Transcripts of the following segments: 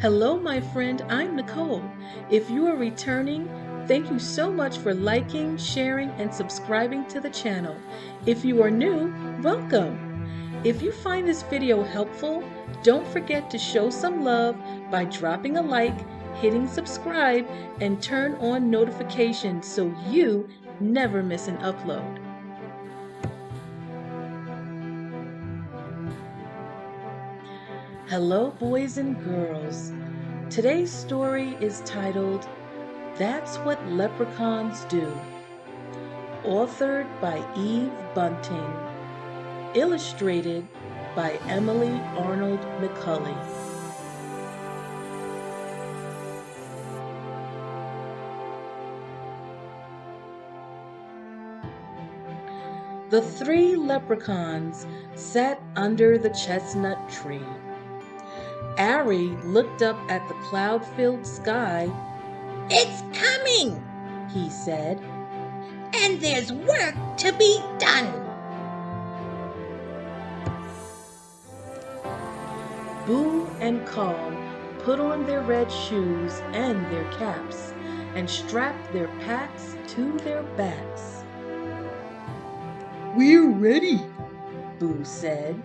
Hello, my friend, I'm Nicole. If you are returning, thank you so much for liking, sharing, and subscribing to the channel. If you are new, welcome. If you find this video helpful, don't forget to show some love by dropping a like, hitting subscribe, and turn on notifications so you never miss an upload. Hello, boys and girls. Today's story is titled, That's What Leprechauns Do, authored by Eve Bunting, illustrated by Emily Arnold McCulley. The three leprechauns sat under the chestnut tree. Ari looked up at the cloud-filled sky. "It's coming," he said, "and there's work to be done." Boo and Call put on their red shoes and their caps and strapped their packs to their backs. "We're ready," Boo said.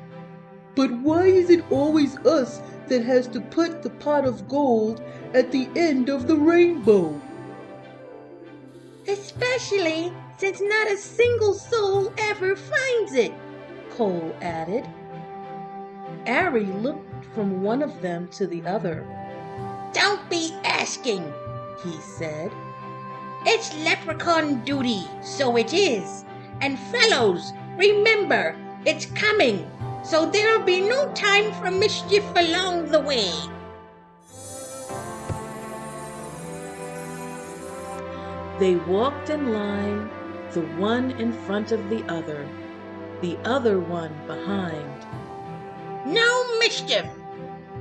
"but why is it always us that has to put the pot of gold at the end of the rainbow?" "Especially since not a single soul ever finds it," Cole added. Ari looked from one of them to the other. "Don't be asking," he said. "It's leprechaun duty, so it is. And fellows, remember, it's coming, so there'll be no time for mischief along the way." They walked in line, the one in front of the other one behind. No mischief!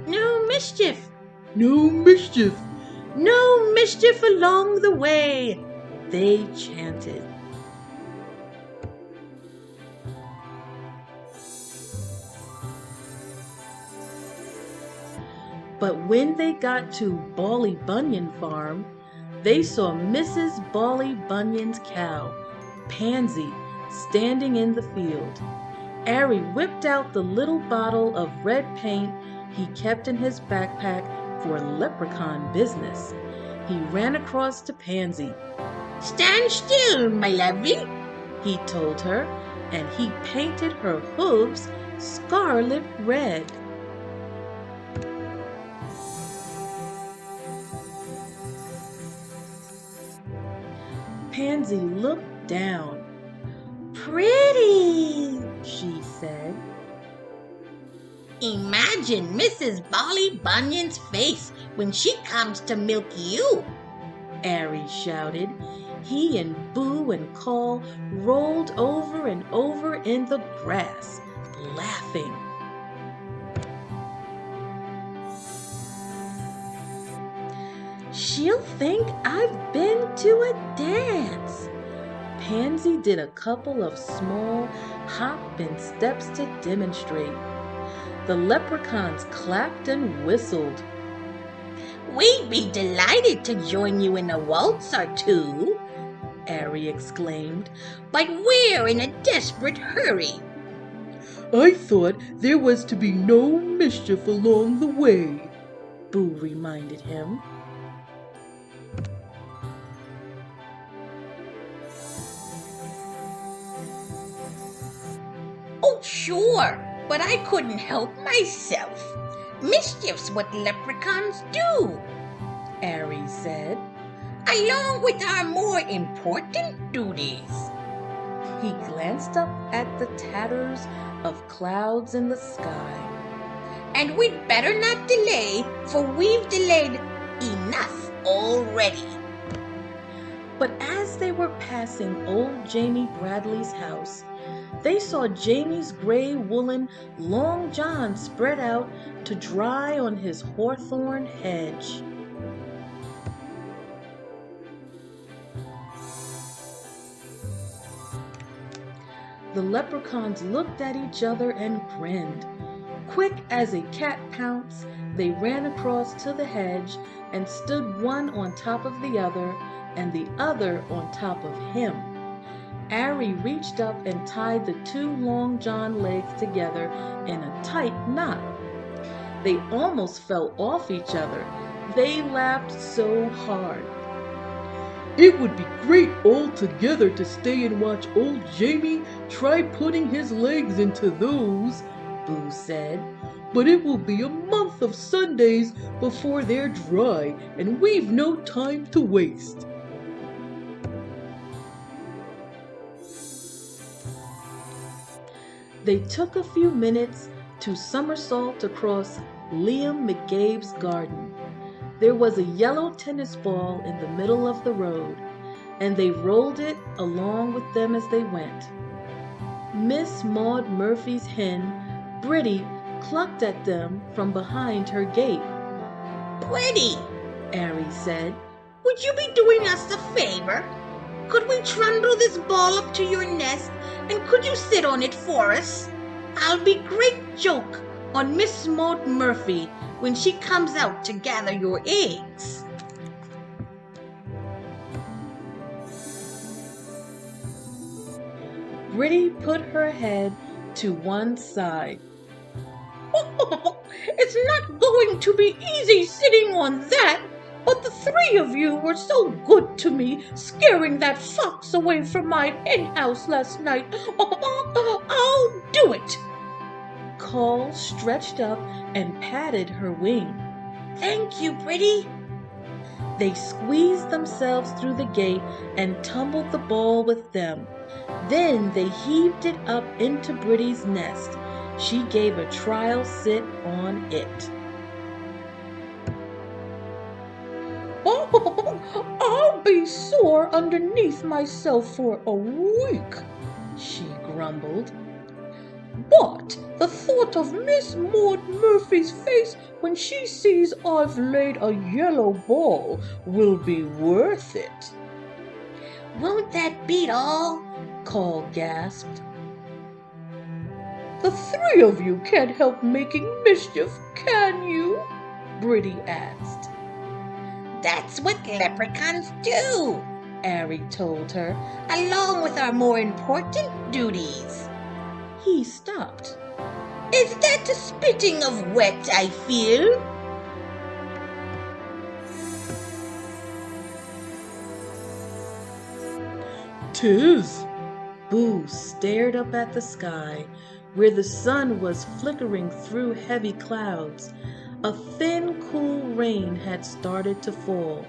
No mischief! "No mischief!" No mischief along the way, they chanted. But when they got to Bawley Bunyan Farm, they saw Mrs. Bawley Bunyan's cow, Pansy, standing in the field. Ari whipped out the little bottle of red paint he kept in his backpack for leprechaun business. He ran across to Pansy. "Stand still, my lovely," he told her, and he painted her hooves scarlet red. Pansy looked down. "Pretty," she said. "Imagine Mrs. Bawley Bunyan's face when she comes to milk you," Ari shouted. He and Boo and Call rolled over and over in the grass, laughing. She'll think I've been to a dance. Pansy did a couple of small hop and steps to demonstrate. The leprechauns clapped and whistled. "We'd be delighted to join you in a waltz or two," Ari exclaimed. "but we're in a desperate hurry." "I thought there was to be no mischief along the way," Boo reminded him. "Oh, sure, but I couldn't help myself. Mischief's what leprechauns do," Ari said. "along with our more important duties." He glanced up at the tatters of clouds in the sky. "And we'd better not delay, for we've delayed enough already." But as they were passing old Jamie Bradley's house, they saw Jamie's gray woolen long john spread out to dry on his hawthorn hedge. The leprechauns looked at each other and grinned. Quick as a cat pounce, they ran across to the hedge and stood one on top of the other and the other on top of him. Ari reached up and tied the two long John legs together in a tight knot. They almost fell off each other. They laughed so hard. It would be great all together to stay and watch old Jamie try putting his legs into those, Boo said. But it will be a month of Sundays before they're dry, and we've no time to waste. They took a few minutes to somersault across Liam McGabe's garden. There was a yellow tennis ball in the middle of the road, and they rolled it along with them as they went. Miss Maud Murphy's hen, Britty, clucked at them from behind her gate. Pretty, Ari said. would you be doing us a favor? Could we trundle this ball up to your nest, and could you sit on it for us? I'll be great joke on Miss Maud Murphy when she comes out to gather your eggs. Britty put her head to one side. It's not going to be easy sitting on that, but the three of you were so good to me, scaring that fox away from my hen house last night. I'll do it. Cole stretched up and patted her wing. Thank you, Britty. They squeezed themselves through the gate and tumbled the ball with them. Then they heaved it up into Britty's nest. She gave a trial sit on it. I'll be sore underneath myself for a week, she grumbled. But the thought of Miss Maud Murphy's face when she sees I've laid a yellow ball will be worth it. Won't that beat all? Cole gasped. The three of you can't help making mischief, can you? Britty asked. That's what leprechauns do, Ari told her, along with our more important duties. He stopped. Is that the spitting of wet I feel? "'Tis," Boo stared up at the sky, where the sun was flickering through heavy clouds. A thin, cool rain had started to fall.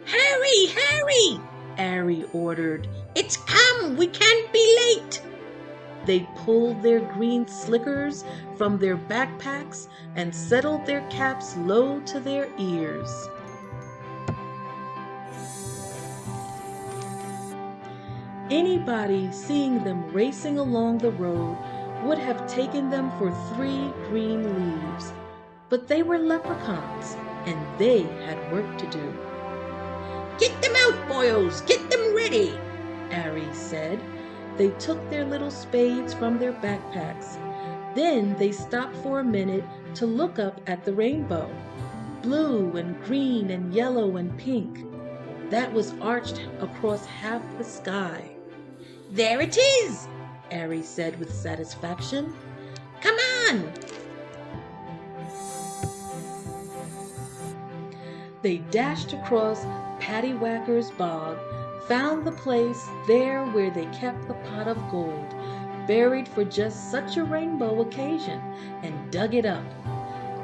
Hurry, hurry, Ari ordered. It's come, we can't be late. They pulled their green slickers from their backpacks and settled their caps low to their ears. Anybody seeing them racing along the road would have taken them for 3 green leaves. But they were leprechauns, and they had work to do. Get them out, boys, get them ready, Ari said. They took their little spades from their backpacks. Then they stopped for a minute to look up at the rainbow. Blue and green and yellow and pink. That was arched across half the sky. There it is, Ari said with satisfaction. Come on. They dashed across Pattywhacker's bog, found the place there where they kept the pot of gold, buried for just such a rainbow occasion, and dug it up.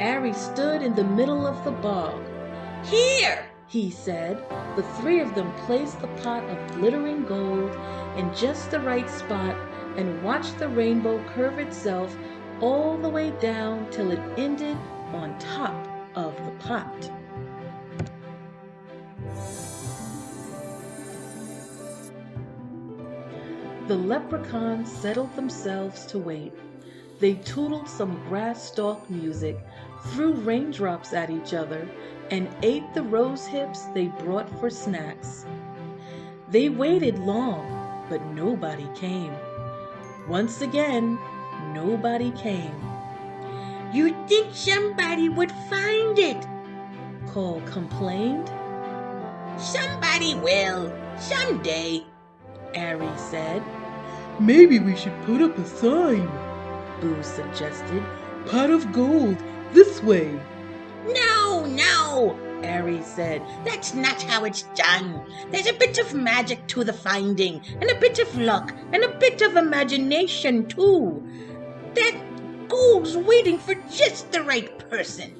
Ari stood in the middle of the bog. Here, he said. The 3 of them placed the pot of glittering gold in just the right spot and watched the rainbow curve itself all the way down till it ended on top of the pot. The leprechauns settled themselves to wait. They tootled some grass stalk music, threw raindrops at each other, and ate the rose hips they brought for snacks. They waited long, but nobody came. Once again, nobody came. You'd think somebody would find it. Cole complained. Somebody will, someday, Ari said. Maybe we should put up a sign. Boo suggested. Pot of gold, this way. No, Ari said. that's not how it's done. There's a bit of magic to the finding, and a bit of luck, and a bit of imagination too. That gold's waiting for just the right person.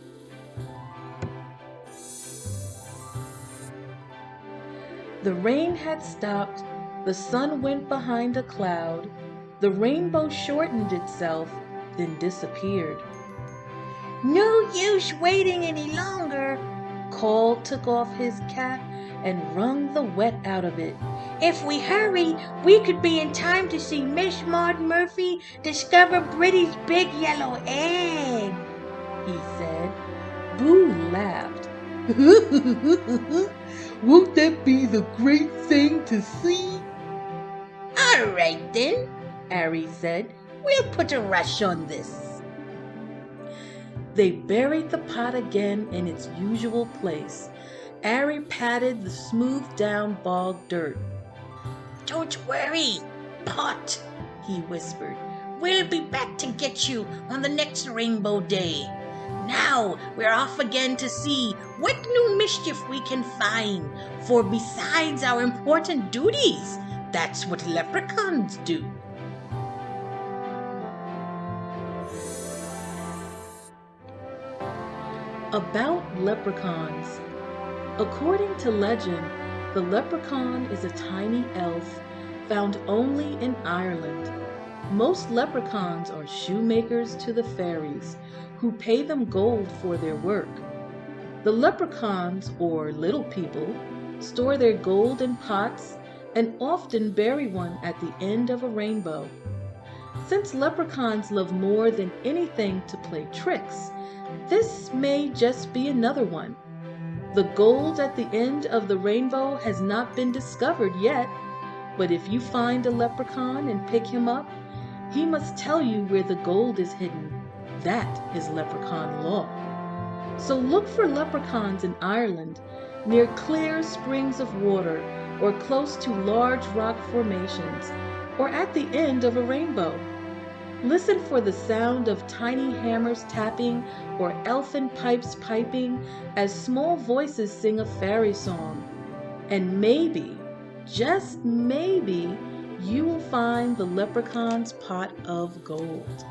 The rain had stopped, the sun went behind a cloud, the rainbow shortened itself, then disappeared. No use waiting any longer. Cole took off his cap and wrung the wet out of it. If we hurry, we could be in time to see Miss Maud Murphy discover Britty's big yellow egg, he said. Boo laughed. Won't that be the great thing to see? All right then, Ari said. we'll put a rush on this. They buried the pot again in its usual place. Ari patted the smoothed down bog dirt. Don't worry, Pot, he whispered. We'll be back to get you on the next rainbow day. Now we're off again to see what new mischief we can find, for besides our important duties, that's what leprechauns do. About leprechauns. According to legend, the leprechaun is a tiny elf found only in Ireland. Most leprechauns are shoemakers to the fairies, who pay them gold for their work. The leprechauns, or little people, store their gold in pots and often bury one at the end of a rainbow. Since leprechauns love more than anything to play tricks, this may just be another one. The gold at the end of the rainbow has not been discovered yet, but if you find a leprechaun and pick him up, he must tell you where the gold is hidden. That is leprechaun law. So look for leprechauns in Ireland, near clear springs of water, or close to large rock formations, or at the end of a rainbow. Listen for the sound of tiny hammers tapping or elfin pipes piping as small voices sing a fairy song. And maybe, just maybe, you will find the leprechaun's pot of gold.